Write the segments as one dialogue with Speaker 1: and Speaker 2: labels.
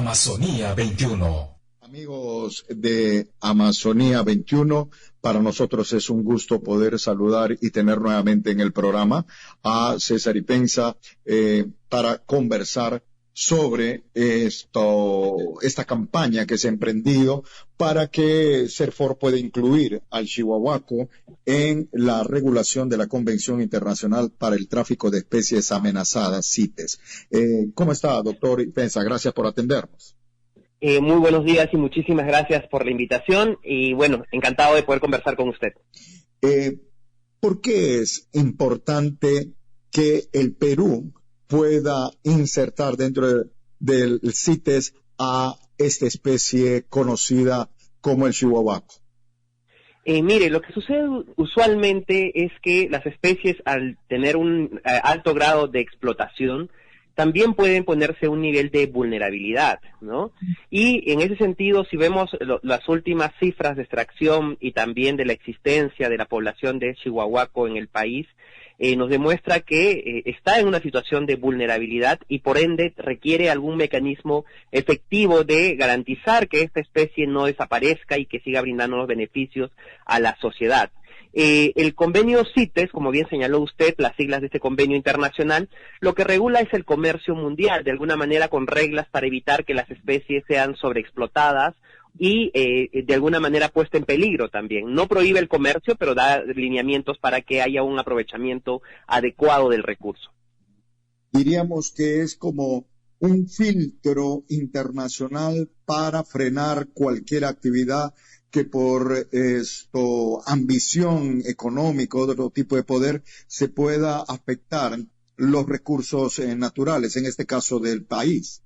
Speaker 1: Amazonía 21.
Speaker 2: Amigos de Amazonía 21, para nosotros es un gusto poder saludar y tener nuevamente en el programa a César Ipenza para conversar sobre esta campaña que se ha emprendido para que CERFOR pueda incluir al chihuahuaco en la regulación de la Convención Internacional para el Tráfico de Especies Amenazadas, CITES. ¿Cómo está, doctor Ipenza? Gracias por atendernos.
Speaker 3: Muy buenos días y muchísimas gracias por la invitación y bueno, encantado de poder conversar con usted.
Speaker 2: ¿Por qué es importante que el Perú pueda insertar dentro del CITES a esta especie conocida como el chihuahuaco?
Speaker 3: Mire, lo que sucede usualmente es que las especies, al tener un alto grado de explotación, también pueden ponerse un nivel de vulnerabilidad, ¿no? Y en ese sentido, si vemos las últimas cifras de extracción y también de la existencia de la población de chihuahuaco en el país, nos demuestra que está en una situación de vulnerabilidad y por ende requiere algún mecanismo efectivo de garantizar que esta especie no desaparezca y que siga brindando los beneficios a la sociedad. El convenio CITES, como bien señaló usted, las siglas de este convenio internacional, lo que regula es el comercio mundial, de alguna manera con reglas para evitar que las especies sean sobreexplotadas y de alguna manera puesta en peligro también. No prohíbe el comercio, pero da lineamientos para que haya un aprovechamiento adecuado del recurso.
Speaker 2: Diríamos que es como un filtro internacional para frenar cualquier actividad que por ambición económica o de otro tipo de poder se pueda afectar los recursos naturales, en este caso del país.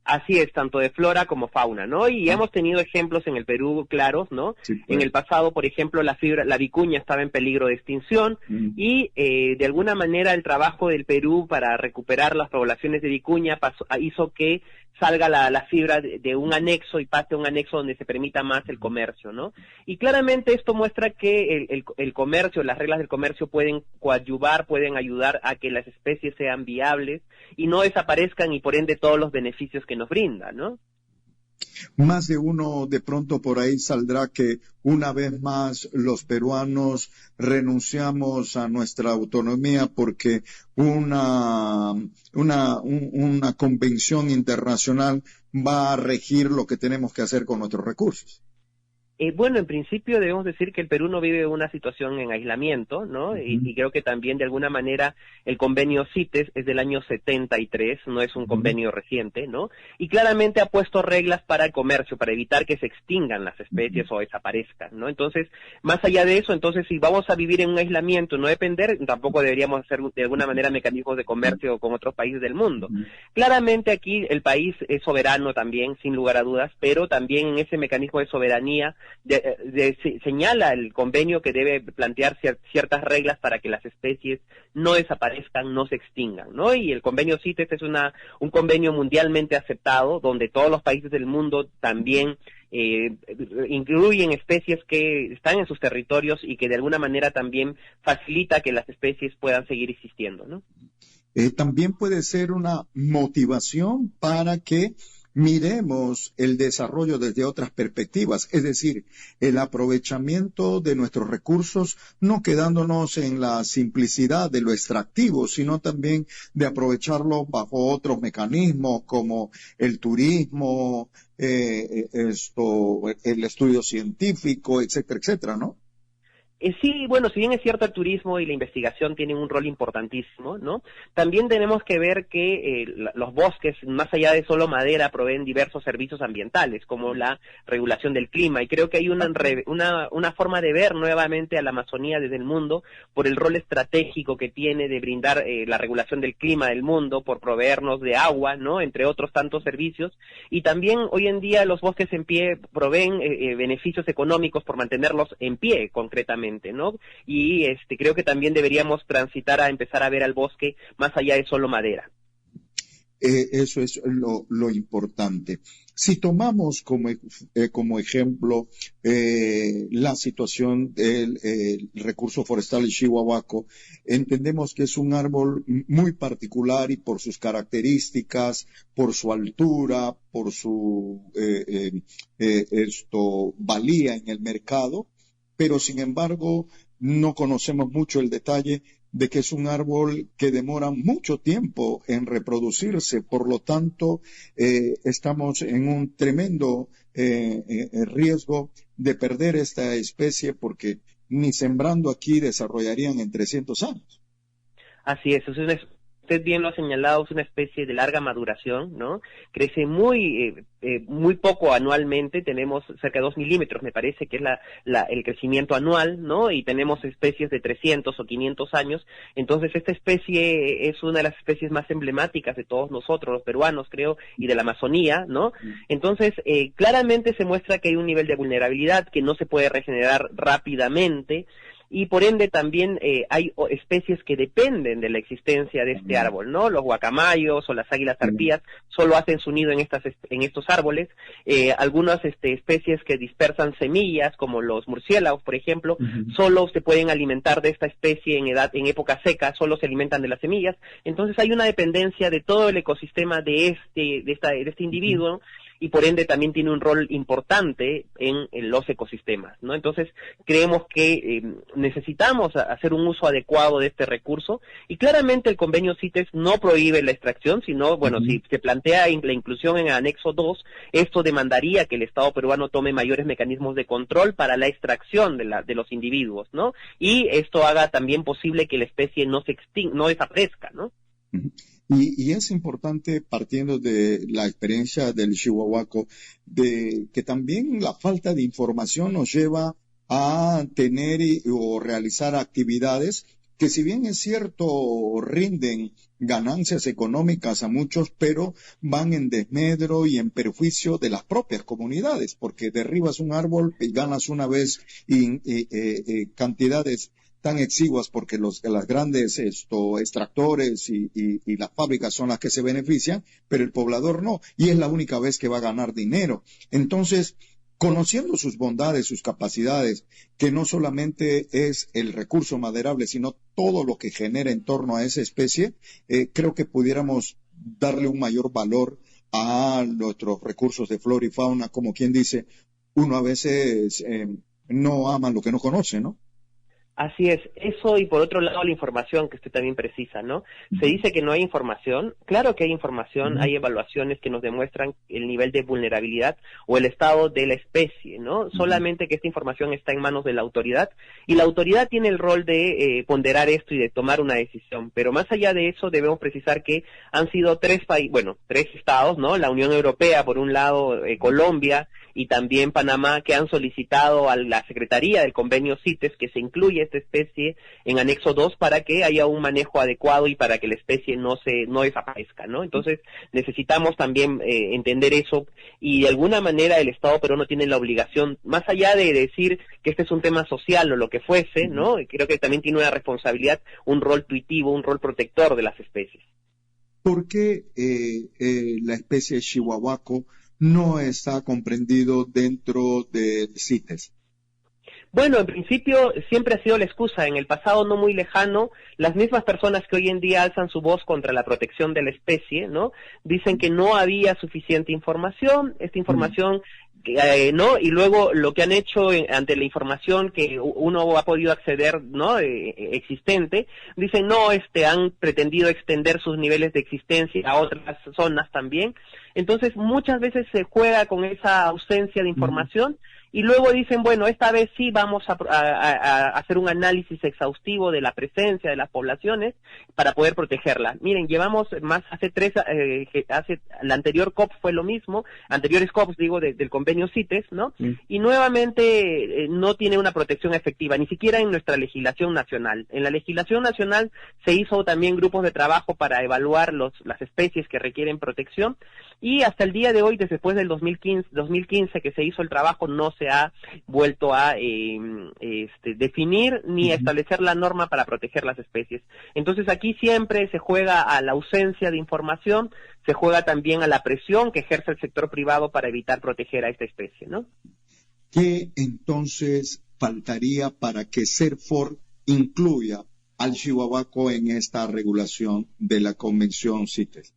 Speaker 3: Así es, tanto de flora como fauna, ¿no? Y hemos tenido ejemplos en el Perú claros, ¿no? Sí, pues. En el pasado, por ejemplo, la vicuña estaba en peligro de extinción y de alguna manera el trabajo del Perú para recuperar las poblaciones de vicuña hizo que salga la fibra de un anexo y pase a un anexo donde se permita más el comercio, ¿no? Y claramente esto muestra que el comercio, las reglas del comercio pueden coadyuvar, pueden ayudar a que las especies sean viables y no desaparezcan y por ende todos los beneficios que nos brindan, ¿no?
Speaker 2: Más de uno de pronto por ahí saldrá que una vez más los peruanos renunciamos a nuestra autonomía porque una convención internacional va a regir lo que tenemos que hacer con nuestros recursos.
Speaker 3: Bueno, en principio debemos decir que el Perú no vive una situación en aislamiento, ¿no? Y creo que también de alguna manera el convenio CITES es del año 73, no es un convenio reciente, ¿no? Y claramente ha puesto reglas para el comercio, para evitar que se extingan las especies o desaparezcan, ¿no? Entonces, más allá de eso, entonces si vamos a vivir en un aislamiento, no depender, tampoco deberíamos hacer de alguna manera mecanismos de comercio con otros países del mundo. Claramente aquí el país es soberano también, sin lugar a dudas, pero también en ese mecanismo de soberanía señala el convenio que debe plantear ciertas reglas para que las especies no desaparezcan, no se extingan, ¿no? Y el convenio CITES es un convenio mundialmente aceptado, donde todos los países del mundo también incluyen especies que están en sus territorios y que de alguna manera también facilita que las especies puedan seguir existiendo, ¿no?
Speaker 2: También puede ser una motivación para que miremos el desarrollo desde otras perspectivas, es decir, el aprovechamiento de nuestros recursos, no quedándonos en la simplicidad de lo extractivo, sino también de aprovecharlo bajo otros mecanismos como el turismo, el estudio científico, etcétera, etcétera, ¿no?
Speaker 3: Sí, bueno, si bien es cierto el turismo y la investigación tienen un rol importantísimo, ¿no? También tenemos que ver que los bosques, más allá de solo madera, proveen diversos servicios ambientales, como la regulación del clima, y creo que hay una forma de ver nuevamente a la Amazonía desde el mundo por el rol estratégico que tiene de brindar la regulación del clima del mundo, por proveernos de agua, ¿no? Entre otros tantos servicios, y también hoy en día los bosques en pie proveen beneficios económicos por mantenerlos en pie, concretamente, ¿no? Y creo que también deberíamos transitar a empezar a ver al bosque más allá de solo madera.
Speaker 2: Eso es lo importante. Si tomamos como ejemplo la situación del recurso forestal Chihuahuaco, entendemos que es un árbol muy particular y por sus características, por su altura, por su valía en el mercado, pero sin embargo no conocemos mucho el detalle de que es un árbol que demora mucho tiempo en reproducirse, por lo tanto estamos en un tremendo riesgo de perder esta especie porque ni sembrando aquí desarrollarían en 300 años.
Speaker 3: Así es, usted bien lo ha señalado, es una especie de larga maduración, ¿no? Crece muy poco anualmente, tenemos cerca de 2 milímetros, me parece que es el crecimiento anual, ¿no? Y tenemos especies de 300 o 500 años, entonces esta especie es una de las especies más emblemáticas de todos nosotros, los peruanos, creo, y de la Amazonía, ¿no? Entonces, claramente se muestra que hay un nivel de vulnerabilidad que no se puede regenerar rápidamente, y por ende también hay especies que dependen de la existencia de este árbol, ¿no? Los guacamayos o las águilas arpías solo hacen su nido en estos árboles. Algunas especies que dispersan semillas, como los murciélagos, por ejemplo, solo se pueden alimentar de esta especie en época seca, solo se alimentan de las semillas. Entonces hay una dependencia de todo el ecosistema de este individuo, ¿no? Y por ende también tiene un rol importante en los ecosistemas, ¿no? Entonces creemos que necesitamos hacer un uso adecuado de este recurso, y claramente el convenio CITES no prohíbe la extracción, sino, bueno, si se plantea la inclusión en el anexo 2, esto demandaría que el Estado peruano tome mayores mecanismos de control para la extracción de los individuos, ¿no? Y esto haga también posible que la especie no desaparezca, ¿no?
Speaker 2: Y es importante, partiendo de la experiencia del Chihuahuaco, de que también la falta de información nos lleva a tener o realizar actividades que, si bien es cierto, rinden ganancias económicas a muchos, pero van en desmedro y en perjuicio de las propias comunidades, porque derribas un árbol y ganas una vez cantidades tan exiguas porque las grandes extractores y las fábricas son las que se benefician, pero el poblador no, y es la única vez que va a ganar dinero. Entonces, conociendo sus bondades, sus capacidades, que no solamente es el recurso maderable, sino todo lo que genera en torno a esa especie, creo que pudiéramos darle un mayor valor a nuestros recursos de flora y fauna, como quien dice, uno a veces no ama lo que no conoce, ¿no?
Speaker 3: Así es, eso, y por otro lado la información que usted también precisa, ¿no? Se dice que no hay información, claro que hay información, hay evaluaciones que nos demuestran el nivel de vulnerabilidad o el estado de la especie, ¿no? Solamente que esta información está en manos de la autoridad, y la autoridad tiene el rol de ponderar esto y de tomar una decisión, pero más allá de eso debemos precisar que han sido tres estados, ¿no? La Unión Europea, por un lado, Colombia y también Panamá, que han solicitado a la Secretaría del Convenio CITES que se incluya esta especie en anexo 2 para que haya un manejo adecuado y para que la especie no desaparezca, ¿no? Entonces necesitamos también entender eso, y de alguna manera el Estado peruano tiene la obligación, más allá de decir que este es un tema social o lo que fuese, ¿no? Creo que también tiene una responsabilidad, un rol tuitivo, un rol protector de las especies.
Speaker 2: ¿Por qué la especie Chihuahuaco no está comprendido dentro de CITES?
Speaker 3: Bueno, en principio siempre ha sido la excusa. En el pasado no muy lejano, las mismas personas que hoy en día alzan su voz contra la protección de la especie, ¿no? Dicen que no había suficiente información, esta información ¿no? Y luego lo que han hecho ante la información que uno ha podido acceder, ¿no? Existente, dicen no, han pretendido extender sus niveles de existencia a otras zonas también. Entonces muchas veces se juega con esa ausencia de información. Y luego dicen, bueno, esta vez sí vamos a hacer un análisis exhaustivo de la presencia de las poblaciones para poder protegerlas. Miren, llevamos la anterior COP fue lo mismo, anteriores COPs, digo, del convenio CITES, ¿no? Y nuevamente no tiene una protección efectiva, ni siquiera en nuestra legislación nacional. En la legislación nacional se hizo también grupos de trabajo para evaluar las especies que requieren protección, y hasta el día de hoy, después del 2015 que se hizo el trabajo, no se ha vuelto a definir ni a establecer la norma para proteger las especies. Entonces aquí siempre se juega a la ausencia de información, se juega también a la presión que ejerce el sector privado para evitar proteger a esta especie, ¿no?
Speaker 2: ¿Qué entonces faltaría para que CERFOR incluya al chihuahuaco en esta regulación de la Convención CITES?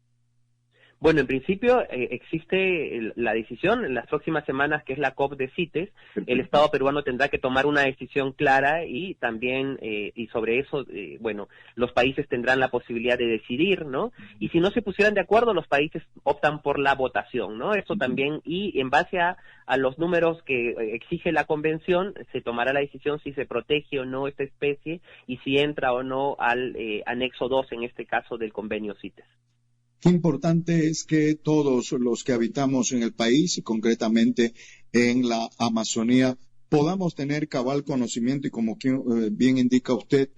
Speaker 3: Bueno, en principio existe la decisión en las próximas semanas, que es la COP de CITES. El Estado peruano tendrá que tomar una decisión clara y también, y sobre eso, bueno, los países tendrán la posibilidad de decidir, ¿no? Y si no se pusieran de acuerdo, los países optan por la votación, ¿no? Eso también, y en base a los números que exige la convención, se tomará la decisión si se protege o no esta especie y si entra o no al anexo 2, en este caso, del convenio CITES.
Speaker 2: Qué importante es que todos los que habitamos en el país y concretamente en la Amazonía podamos tener cabal conocimiento y como bien indica usted,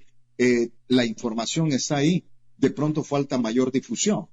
Speaker 2: la información está ahí. De pronto falta mayor difusión.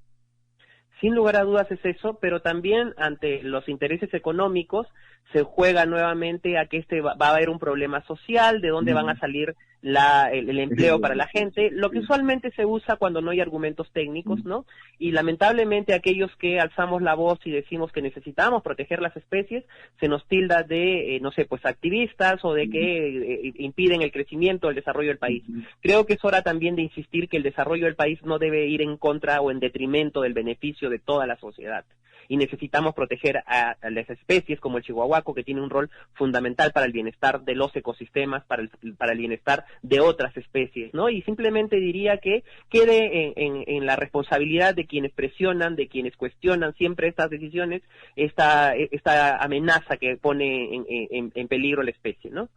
Speaker 3: Sin lugar a dudas es eso, pero también ante los intereses económicos se juega nuevamente a que va a haber un problema social, de dónde van a salir el empleo para la gente, lo que usualmente se usa cuando no hay argumentos técnicos, ¿no? Y lamentablemente aquellos que alzamos la voz y decimos que necesitamos proteger las especies, se nos tilda de, no sé, pues activistas o de que impiden el crecimiento, el desarrollo del país. Creo que es hora también de insistir que el desarrollo del país no debe ir en contra o en detrimento del beneficio de toda la sociedad. Y necesitamos proteger a las especies como el chihuahuaco, que tiene un rol fundamental para el bienestar de los ecosistemas, para el bienestar de otras especies, ¿no? Y simplemente diría que quede en la responsabilidad de quienes presionan, de quienes cuestionan siempre estas decisiones, esta amenaza que pone en peligro la especie, ¿no?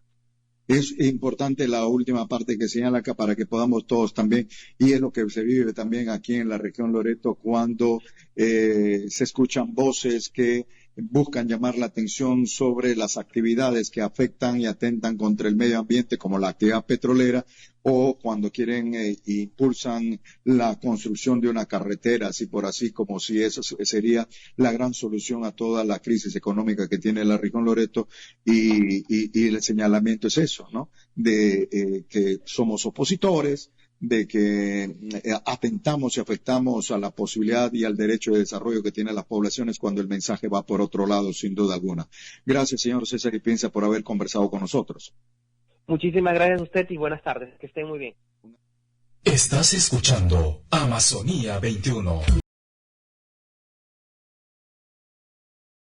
Speaker 2: Es importante la última parte que señala acá para que podamos todos también, y es lo que se vive también aquí en la región Loreto cuando se escuchan voces que buscan llamar la atención sobre las actividades que afectan y atentan contra el medio ambiente, como la actividad petrolera, o cuando quieren impulsan la construcción de una carretera, así por así, como si eso sería la gran solución a toda la crisis económica que tiene la región Loreto, y el señalamiento es eso, ¿no? De que somos opositores, de que atentamos y afectamos a la posibilidad y al derecho de desarrollo que tienen las poblaciones cuando el mensaje va por otro lado, sin duda alguna. Gracias, señor César Ipienza, por haber conversado con nosotros.
Speaker 3: Muchísimas gracias a usted y buenas tardes. Que estén muy bien.
Speaker 1: Estás escuchando Amazonía 21.